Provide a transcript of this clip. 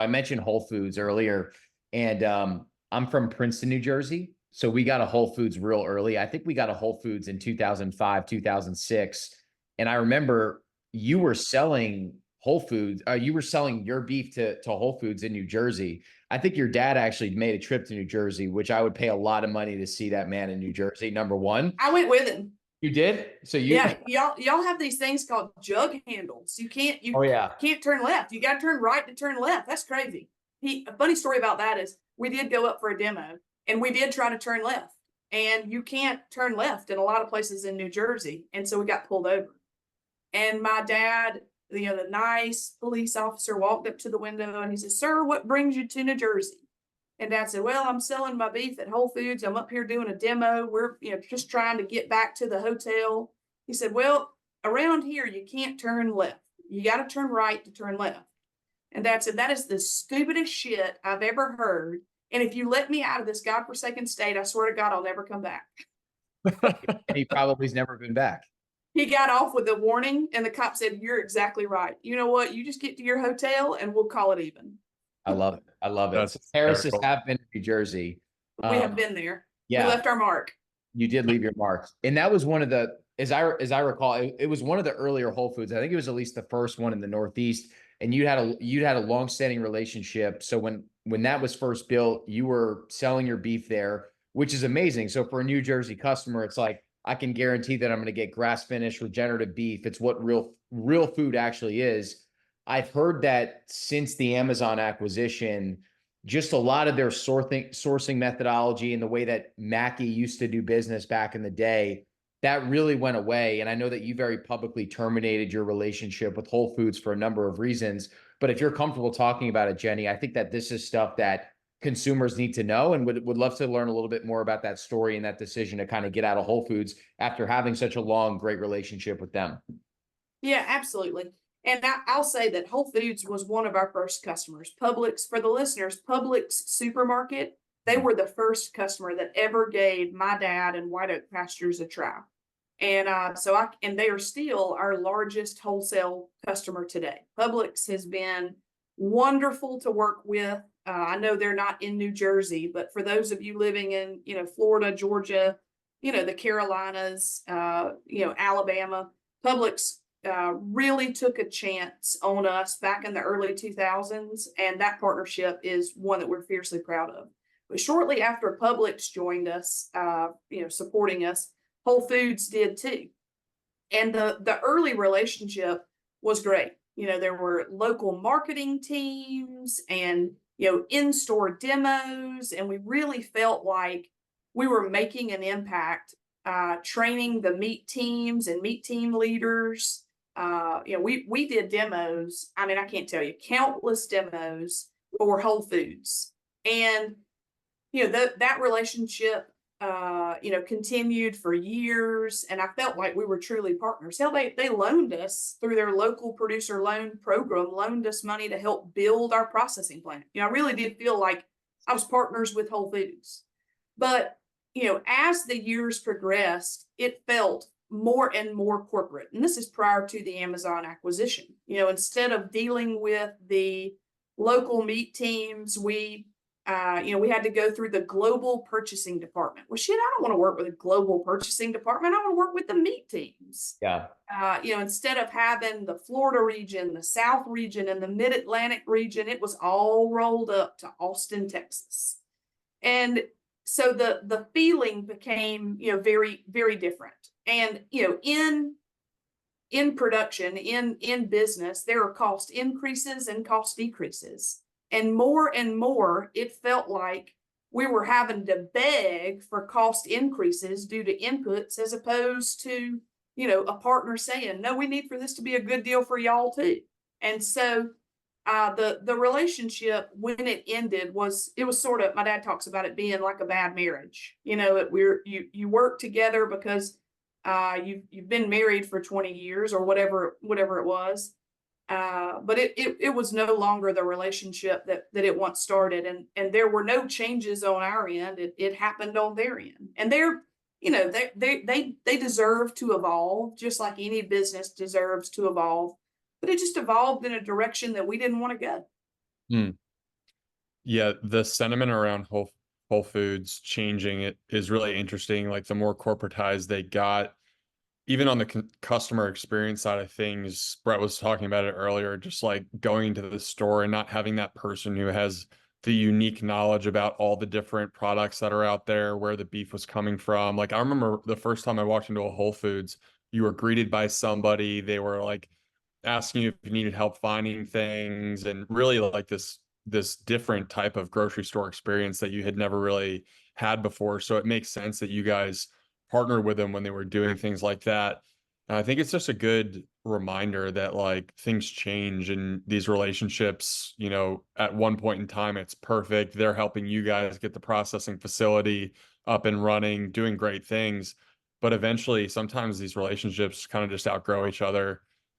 I mentioned Whole Foods earlier, and I'm from Princeton, New Jersey. So we got a Whole Foods real early. I think we got a Whole Foods in 2005, 2006. And I remember you were selling Whole Foods, you were selling your beef to Whole Foods in New Jersey. I think your dad actually made a trip to New Jersey, which I would pay a lot of money to see that man in New Jersey, number one. I went with him. You did? So Yeah, y'all have these things called jug handles. Oh yeah. Can't turn left. You got to turn right to turn left. That's crazy. A funny story about that is we did go up for a demo and we did try to turn left, and you can't turn left in a lot of places in New Jersey, and so we got pulled over. And my dad, the nice police officer, walked up to the window and he said, "Sir, what brings you to New Jersey?" And Dad said, "Well, I'm selling my beef at Whole Foods. I'm up here doing a demo. We're, just trying to get back to the hotel." He said, "Well, around here, you can't turn left. You got to turn right to turn left." And Dad said, "That is the stupidest shit I've ever heard. And if you let me out of this godforsaken state, I swear to God, I'll never come back." And he probably's never been back. He got off with a warning, and the cop said, "You're exactly right. You know what? You just get to your hotel and we'll call it even." I love it. I love it. That's So Harris's hysterical. have been to New Jersey. We have been there. Yeah. We left our mark. You did leave your mark. And that was one of the, as I recall, it was one of the earlier Whole Foods. I think it was at least the first one in the Northeast. And you'd had a long-standing relationship. So when that was first built, you were selling your beef there, which is amazing. So for a New Jersey customer, it's like, I can guarantee that I'm going to get grass finished regenerative beef. It's what real food actually is. I've heard that since the Amazon acquisition, just a lot of their sourcing methodology and the way that Mackey used to do business back in the day, that really went away. And I know that you very publicly terminated your relationship with Whole Foods for a number of reasons. But if you're comfortable talking about it, Jenni, I think that this is stuff that consumers need to know, and would love to learn a little bit more about that story and that decision to kind of get out of Whole Foods after having such a long, great relationship with them. Yeah, absolutely. And I'll say that Whole Foods was one of our first customers. Publix, for the listeners, Publix supermarket, they were the first customer that ever gave my dad and White Oak Pastures a try. And and they are still our largest wholesale customer today. Publix has been wonderful to work with. I know they're not in New Jersey, but for those of you living in, Florida, Georgia, the Carolinas, Alabama, Publix really took a chance on us back in the early 2000s. And that partnership is one that we're fiercely proud of. But shortly after Publix joined us, supporting us, Whole Foods did too. And the early relationship was great. There were local marketing teams and, in-store demos. And we really felt like we were making an impact, training the meat teams and meat team leaders. We did demos. I mean, I can't tell you, countless demos for Whole Foods. And, that relationship, continued for years, and I felt like we were truly partners. Hell, they loaned us through their local producer loan program, loaned us money to help build our processing plant. I really did feel like I was partners with Whole Foods. But, as the years progressed, it felt more and more corporate. And this is prior to the Amazon acquisition. Instead of dealing with the local meat teams, we had to go through the global purchasing department. Well, shit, I don't want to work with a global purchasing department. I want to work with the meat teams. Yeah. Instead of having the Florida region, the South region, and the Mid-Atlantic region, it was all rolled up to Austin, Texas. And so the feeling became, very, very different. And, in production, in business, there are cost increases and cost decreases. And more, it felt like we were having to beg for cost increases due to inputs, as opposed to, a partner saying, "No, we need for this to be a good deal for y'all too." And so the relationship, when it ended, it was sort of, my dad talks about it being like a bad marriage. You work together because you've been married for 20 years or whatever it was. But it was no longer the relationship that it once started, and there were no changes on our end. It happened on their end, and they deserve to evolve, just like any business deserves to evolve. But it just evolved in a direction that we didn't want to go. Yeah, the sentiment around Whole Foods changing it is really interesting. Like the more corporatized they got, even on the customer experience side of things, Brett was talking about it earlier, just like going to the store and not having that person who has the unique knowledge about all the different products that are out there, where the beef was coming from. Like I remember the first time I walked into a Whole Foods, you were greeted by somebody, they were like asking you if you needed help finding things, and really like this different type of grocery store experience that you had never really had before. So it makes sense that you guys partnered with them when they were doing things like that. And I think it's just a good reminder that like things change and these relationships, you know, at one point in time, it's perfect. They're helping you guys get the processing facility up and running, doing great things. But eventually, sometimes these relationships kind of just outgrow each other.